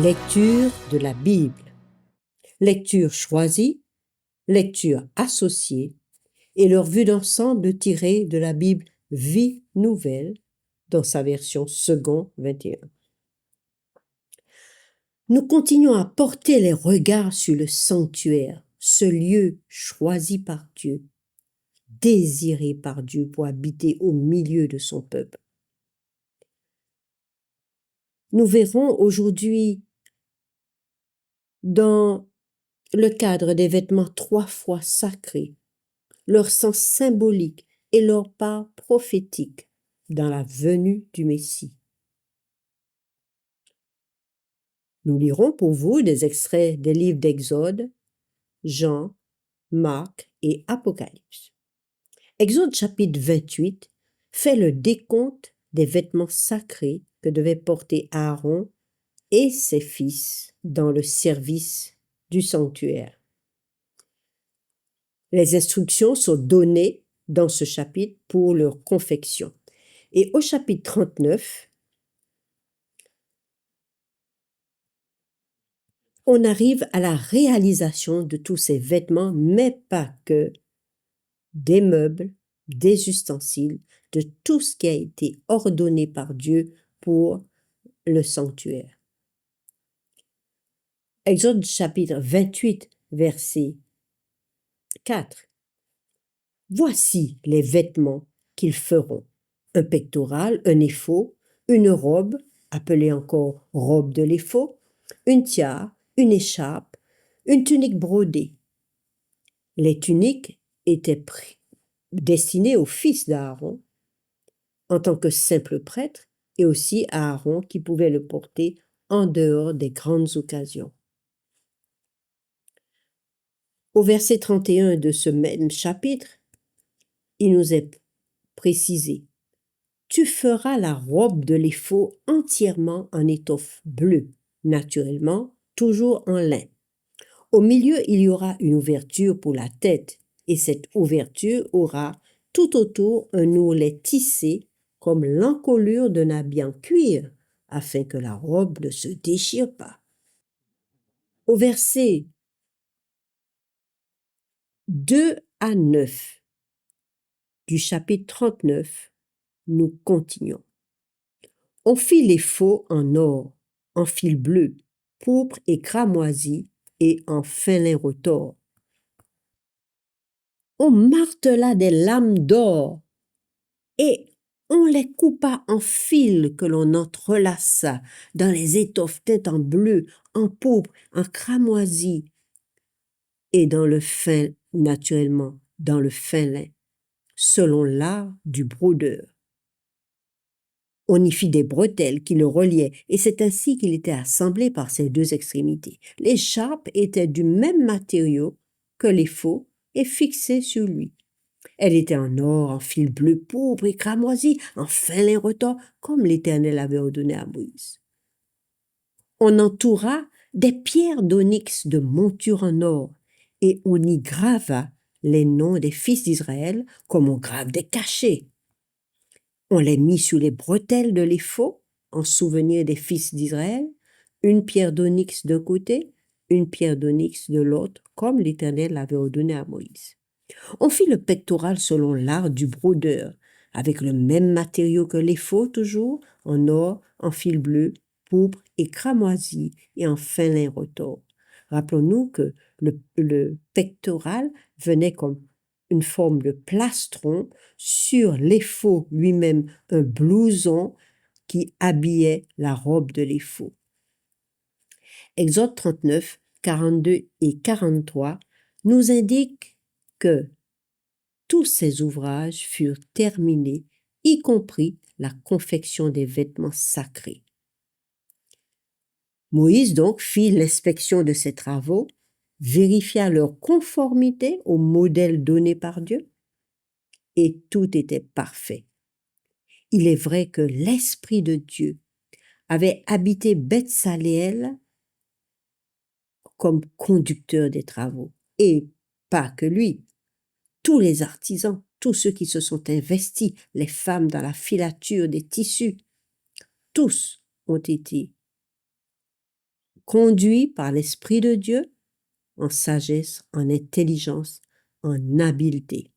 Lecture de la Bible. Lecture choisie, lecture associée et leur vue d'ensemble tirée de la Bible Vie Nouvelle dans sa version second 21. Nous continuons à porter les regards sur le sanctuaire, ce lieu choisi par Dieu, désiré par Dieu pour habiter au milieu de son peuple. Nous verrons aujourd'hui dans le cadre des vêtements 3 fois sacrés, leur sens symbolique et leur part prophétique dans la venue du Messie. Nous lirons pour vous des extraits des livres d'Exode, Jean, Marc et Apocalypse. Exode chapitre 28 fait le décompte des vêtements sacrés que devaient porter Aaron et ses fils dans le service du sanctuaire. Les instructions sont données dans ce chapitre pour leur confection. Et au chapitre 39, on arrive à la réalisation de tous ces vêtements, mais pas que des meubles, des ustensiles, de tout ce qui a été ordonné par Dieu pour le sanctuaire. Exode chapitre 28, verset 4. Voici les vêtements qu'ils feront. Un pectoral, un éphod, une robe, appelée encore robe de l'éphod, une tiare, une écharpe, une tunique brodée. Les tuniques étaient destinées aux fils d'Aaron en tant que simple prêtre et aussi à Aaron qui pouvait le porter en dehors des grandes occasions. Au verset 31 de ce même chapitre, il nous est précisé: tu feras la robe de l'éphod entièrement en étoffe bleue, naturellement, toujours en lin. Au milieu, il y aura une ouverture pour la tête, et cette ouverture aura tout autour un ourlet tissé comme l'encolure d'un habit en cuir, afin que la robe ne se déchire pas. Au verset 2 à 9 du chapitre 39, nous continuons. On fit l'éphod en or, en fil bleu, pourpre et cramoisi, et en fin lin retors. On martela des lames d'or, et on les coupa en fils que l'on entrelaça dans les étoffes teintes en bleu, en pourpre, en cramoisi, et dans le fin, naturellement, dans le fin lin, selon l'art du brodeur. On y fit des bretelles qui le reliaient, et c'est ainsi qu'il était assemblé par ses deux extrémités. L'écharpe était du même matériau que l'éphod et fixée sur lui. Elle était en or, en fil bleu pourpre et cramoisi, en fin lin retors, comme l'Éternel avait ordonné à Moïse. On entoura des pierres d'onyx de monture en or, et on y grava les noms des fils d'Israël, comme on grave des cachets. On les mit sur les bretelles de l'éphod, en souvenir des fils d'Israël, une pierre d'onyx d'un côté, une pierre d'onyx de l'autre, comme l'Éternel l'avait ordonné à Moïse. On fit le pectoral selon l'art du brodeur, avec le même matériau que l'éphod toujours, en or, en fil bleu, pourpre et cramoisi, et en fin lin retors. Rappelons-nous que le pectoral venait comme une forme de plastron sur l'éphod lui-même, un blouson qui habillait la robe de l'éphod. Exode 39, 42 et 43 nous indiquent que tous ces ouvrages furent terminés, y compris la confection des vêtements sacrés. Moïse donc fit l'inspection de ces travaux, vérifia leur conformité au modèle donné par Dieu, et tout était parfait. Il est vrai que l'Esprit de Dieu avait habité Beth-Saléel comme conducteur des travaux, et pas que lui. Tous les artisans, tous ceux qui se sont investis, les femmes dans la filature des tissus, tous ont été conduits par l'Esprit de Dieu, en sagesse, en intelligence, en habileté.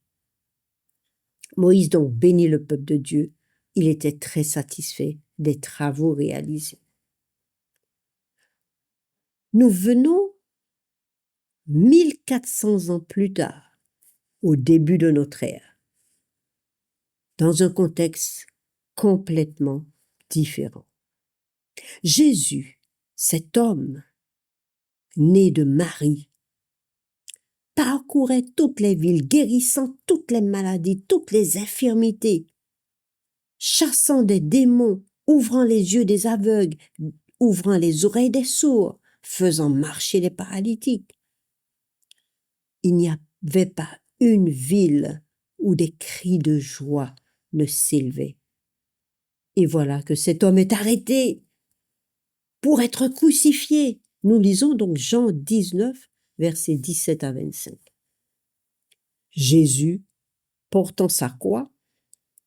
Moïse donc bénit le peuple de Dieu. Il était très satisfait des travaux réalisés. Nous venons 1400 ans plus tard, au début de notre ère, dans un contexte complètement différent. Jésus, cet homme né de Marie, parcourait toutes les villes, guérissant toutes les maladies, toutes les infirmités, chassant des démons, ouvrant les yeux des aveugles, ouvrant les oreilles des sourds, faisant marcher les paralytiques. Il n'y avait pas une ville où des cris de joie ne s'élevaient. Et voilà que cet homme est arrêté pour être crucifié. Nous lisons donc Jean 19, versets 17 à 25. Jésus, portant sa croix,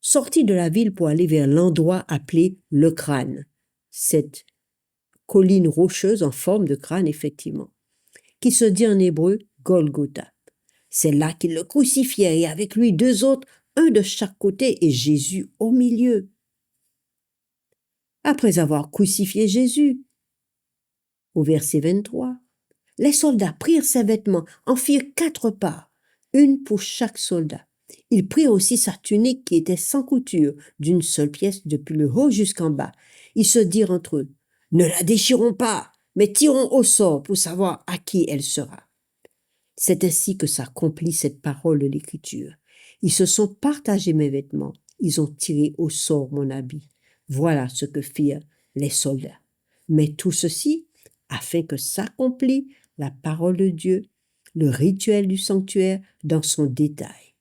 sortit de la ville pour aller vers l'endroit appelé le crâne, cette colline rocheuse en forme de crâne, effectivement, qui se dit en hébreu Golgotha. C'est là qu'ils le crucifièrent et avec lui 2 autres, un de chaque côté et Jésus au milieu. Après avoir crucifié Jésus, au verset 23, les soldats prirent ses vêtements, en firent 4 parts, une pour chaque soldat. Ils prirent aussi sa tunique qui était sans couture, d'une seule pièce depuis le haut jusqu'en bas. Ils se dirent entre eux, « Ne la déchirons pas, mais tirons au sort pour savoir à qui elle sera. » C'est ainsi que s'accomplit cette parole de l'Écriture. Ils se sont partagés mes vêtements, ils ont tiré au sort mon habit. Voilà ce que firent les soldats. Mais tout ceci, afin que s'accomplisse la parole de Dieu, le rituel du sanctuaire dans son détail.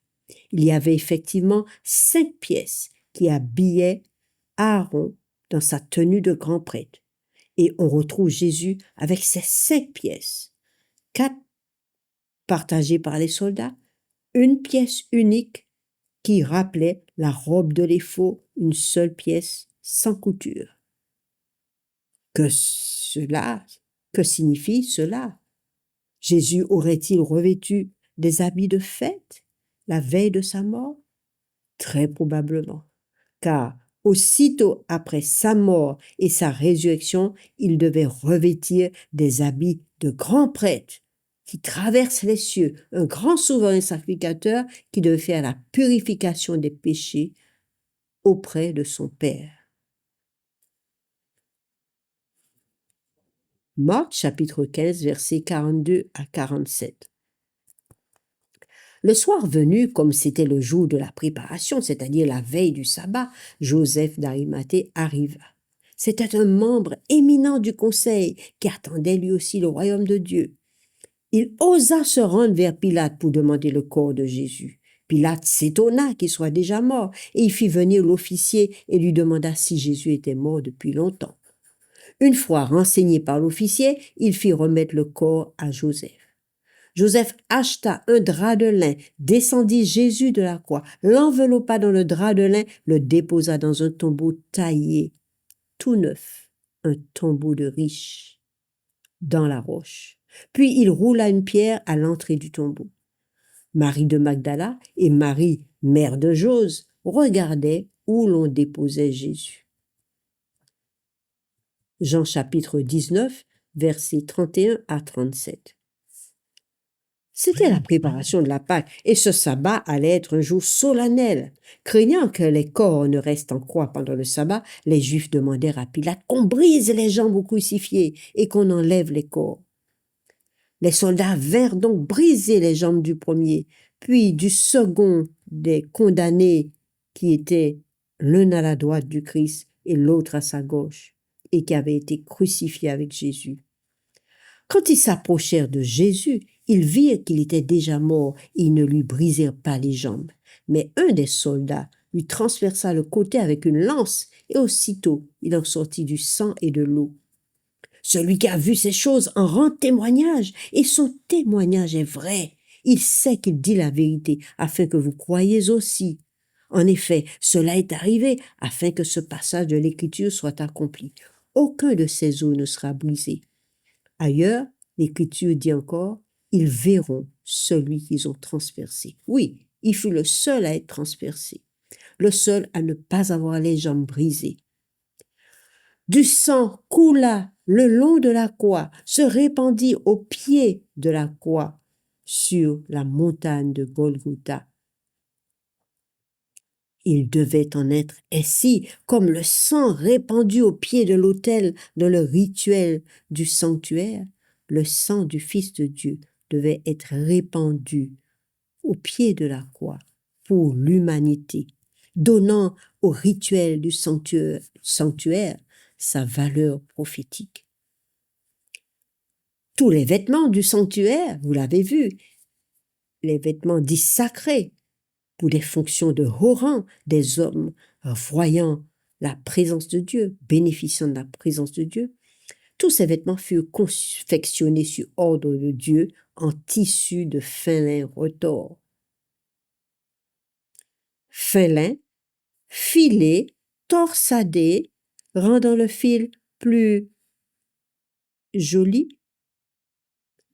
Il y avait effectivement 5 pièces qui habillaient Aaron dans sa tenue de grand prêtre. Et on retrouve Jésus avec ces 5 pièces. 4 partagées par les soldats, une pièce unique qui rappelait la robe de l'éphod, une seule pièce sans couture. Que signifie cela? Jésus aurait-il revêtu des habits de fête la veille de sa mort? Très probablement, car aussitôt après sa mort et sa résurrection, il devait revêtir des habits de grand prêtre qui traverse les cieux, un grand souverain sacrificateur qui devait faire la purification des péchés auprès de son Père. Marc chapitre 15, versets 42 à 47. Le soir venu, comme c'était le jour de la préparation, c'est-à-dire la veille du sabbat, Joseph d'Arimathée arriva. C'était un membre éminent du conseil qui attendait lui aussi le royaume de Dieu. Il osa se rendre vers Pilate pour demander le corps de Jésus. Pilate s'étonna qu'il soit déjà mort et il fit venir l'officier et lui demanda si Jésus était mort depuis longtemps. Une fois renseigné par l'officier, il fit remettre le corps à Joseph. Joseph acheta un drap de lin, descendit Jésus de la croix, l'enveloppa dans le drap de lin, le déposa dans un tombeau taillé, tout neuf, un tombeau de riche, dans la roche. Puis il roula une pierre à l'entrée du tombeau. Marie de Magdala et Marie, mère de Jose, regardaient où l'on déposait Jésus. Jean chapitre 19, versets 31 à 37. C'était la préparation de la Pâque et ce sabbat allait être un jour solennel. Craignant que les corps ne restent en croix pendant le sabbat, les Juifs demandèrent à Pilate qu'on brise les jambes aux crucifiés et qu'on enlève les corps. Les soldats vinrent donc briser les jambes du premier, puis du second des condamnés qui étaient l'un à la droite du Christ et l'autre à sa gauche et qui avaient été crucifiés avec Jésus. Quand ils s'approchèrent de Jésus, ils virent qu'il était déjà mort et ils ne lui brisèrent pas les jambes. Mais un des soldats lui transperça le côté avec une lance et aussitôt il en sortit du sang et de l'eau. Celui qui a vu ces choses en rend témoignage et son témoignage est vrai. Il sait qu'il dit la vérité afin que vous croyiez aussi. En effet, cela est arrivé afin que ce passage de l'Écriture soit accompli. Aucun de ces os ne sera brisé. Ailleurs, l'Écriture dit encore, ils verront celui qu'ils ont transpercé. Oui, il fut le seul à être transpercé, le seul à ne pas avoir les jambes brisées. Du sang coula le long de la croix, se répandit au pied de la croix sur la montagne de Golgotha. Il devait en être ainsi, comme le sang répandu au pied de l'autel dans le rituel du sanctuaire. Le sang du Fils de Dieu devait être répandu au pied de la croix pour l'humanité, donnant au rituel du sanctuaire sa valeur prophétique. Tous les vêtements du sanctuaire, vous l'avez vu, les vêtements dits sacrés, pour des fonctions de haut rang, des hommes voyant la présence de Dieu, bénéficiant de la présence de Dieu. Tous ces vêtements furent confectionnés sur ordre de Dieu en tissu de fin lin retors. Fin lin, filé, torsadé, rendant le fil plus joli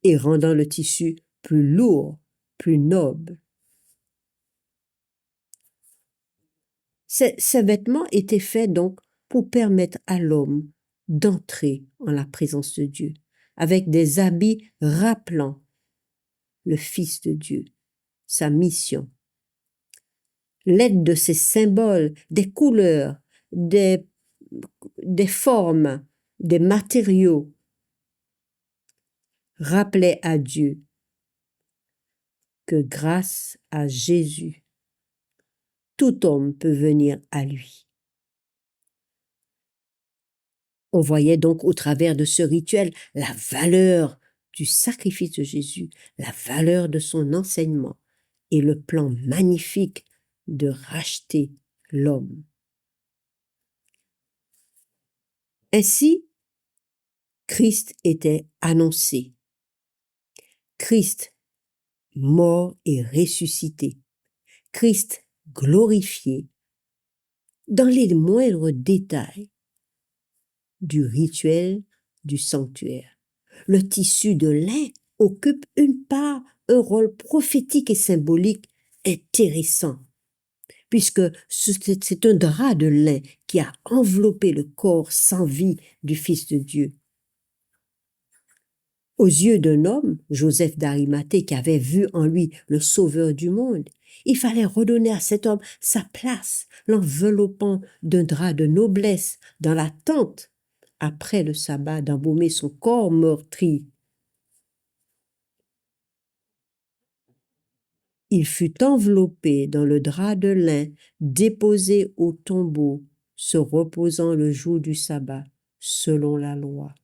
et rendant le tissu plus lourd, plus noble. Ces vêtements étaient faits donc pour permettre à l'homme d'entrer en la présence de Dieu, avec des habits rappelant le Fils de Dieu, sa mission. L'aide de ces symboles, des couleurs, des formes, des matériaux rappelait à Dieu que grâce à Jésus, tout homme peut venir à lui. On voyait donc au travers de ce rituel la valeur du sacrifice de Jésus, la valeur de son enseignement et le plan magnifique de racheter l'homme. Ainsi, Christ était annoncé. Christ mort et ressuscité. Christ glorifié dans les moindres détails du rituel du sanctuaire. Le tissu de lin occupe une part, un rôle prophétique et symbolique intéressant, puisque c'est un drap de lin qui a enveloppé le corps sans vie du Fils de Dieu. Aux yeux d'un homme, Joseph d'Arimathée, qui avait vu en lui le sauveur du monde, il fallait redonner à cet homme sa place, l'enveloppant d'un drap de noblesse dans l'attente, après le sabbat, d'embaumer son corps meurtri. Il fut enveloppé dans le drap de lin, déposé au tombeau, se reposant le jour du sabbat, selon la loi.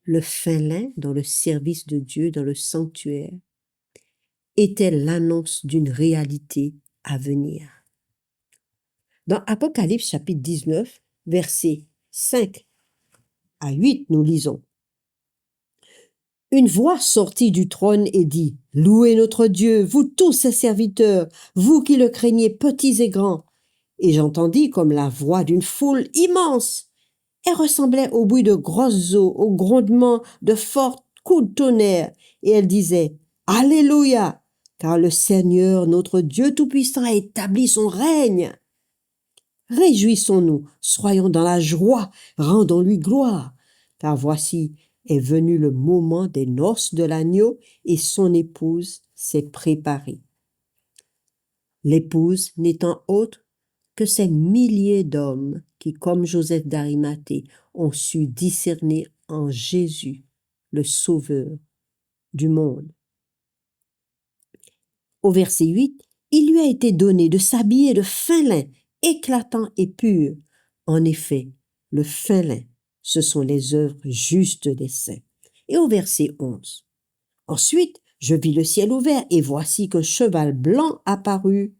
Le fin lin dans le service de Dieu, dans le sanctuaire, était l'annonce d'une réalité à venir. Dans Apocalypse chapitre 19, versets 5 à 8, nous lisons: Une voix sortit du trône et dit: Louez notre Dieu, vous tous ses serviteurs, vous qui le craignez, petits et grands. Et j'entendis comme la voix d'une foule immense. Elle ressemblait au bruit de grosses eaux, au grondement de forts coups de tonnerre. Et elle disait: Alléluia, car le Seigneur, notre Dieu Tout-Puissant, a établi son règne. Réjouissons-nous, soyons dans la joie, rendons-lui gloire, car voici est venu le moment des noces de l'agneau et son épouse s'est préparée. L'épouse n'étant autre que ces milliers d'hommes qui, comme Joseph d'Arimathée, ont su discerner en Jésus le Sauveur du monde. Au verset 8, il lui a été donné de s'habiller de fin lin, éclatant et pur. En effet, le fin lin, ce sont les œuvres justes des saints. Et au verset 11, ensuite, je vis le ciel ouvert, et voici qu'un cheval blanc apparut.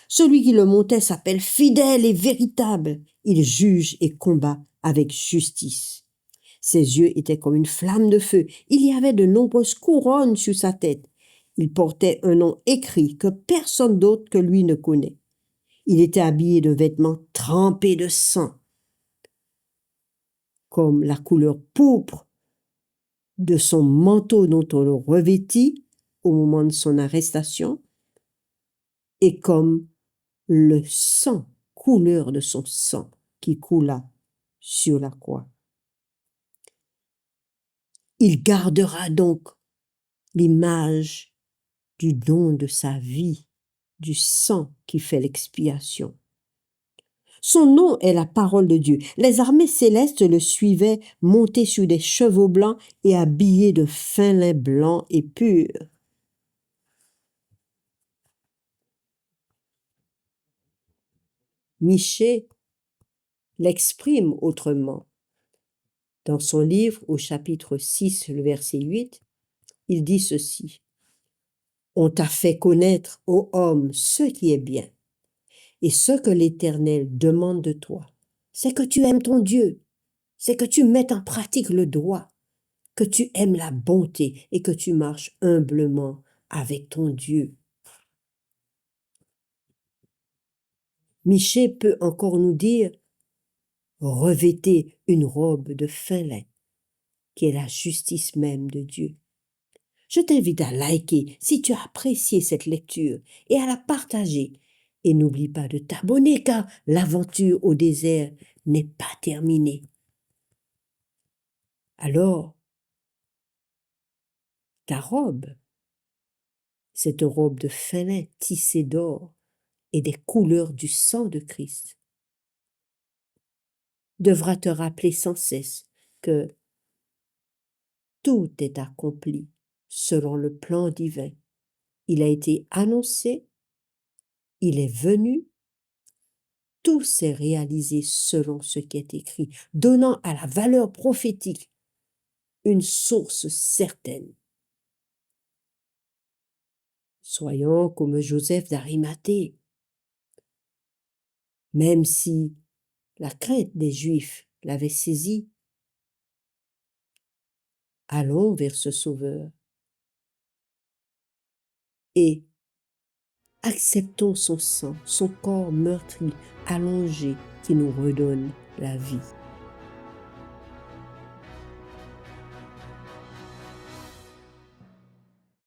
Celui qui le montait s'appelle fidèle et véritable. Il juge et combat avec justice. Ses yeux étaient comme une flamme de feu. Il y avait de nombreuses couronnes sur sa tête. Il portait un nom écrit que personne d'autre que lui ne connaît. Il était habillé de vêtements trempés de sang. comme la couleur pourpre de son manteau dont on le revêtit au moment de son arrestation, et comme le sang, couleur de son sang qui coula sur la croix. Il gardera donc l'image du don de sa vie, du sang qui fait l'expiation. Son nom est la parole de Dieu. Les armées célestes le suivaient, montés sur des chevaux blancs et habillés de fin lin blanc et pur. Michée l'exprime autrement. Dans son livre, au chapitre 6, le verset 8, il dit ceci. « On t'a fait connaître, ô homme, ce qui est bien. Et ce que l'Éternel demande de toi, c'est que tu aimes ton Dieu, c'est que tu mettes en pratique le droit, que tu aimes la bonté et que tu marches humblement avec ton Dieu. » Michée peut encore nous dire « Revêtez une robe de fin lin, qui est la justice même de Dieu. » Je t'invite à liker si tu as apprécié cette lecture et à la partager. Et n'oublie pas de t'abonner car l'aventure au désert n'est pas terminée. Alors, ta robe, cette robe de fin lin tissée d'or et des couleurs du sang de Christ, devra te rappeler sans cesse que tout est accompli selon le plan divin. Il a été annoncé, il est venu, tout s'est réalisé selon ce qui est écrit, donnant à la valeur prophétique une source certaine. Soyons comme Joseph d'Arimathée. Même si la crainte des Juifs l'avait saisi, allons vers ce Sauveur et acceptons son sang, son corps meurtri, allongé, qui nous redonne la vie.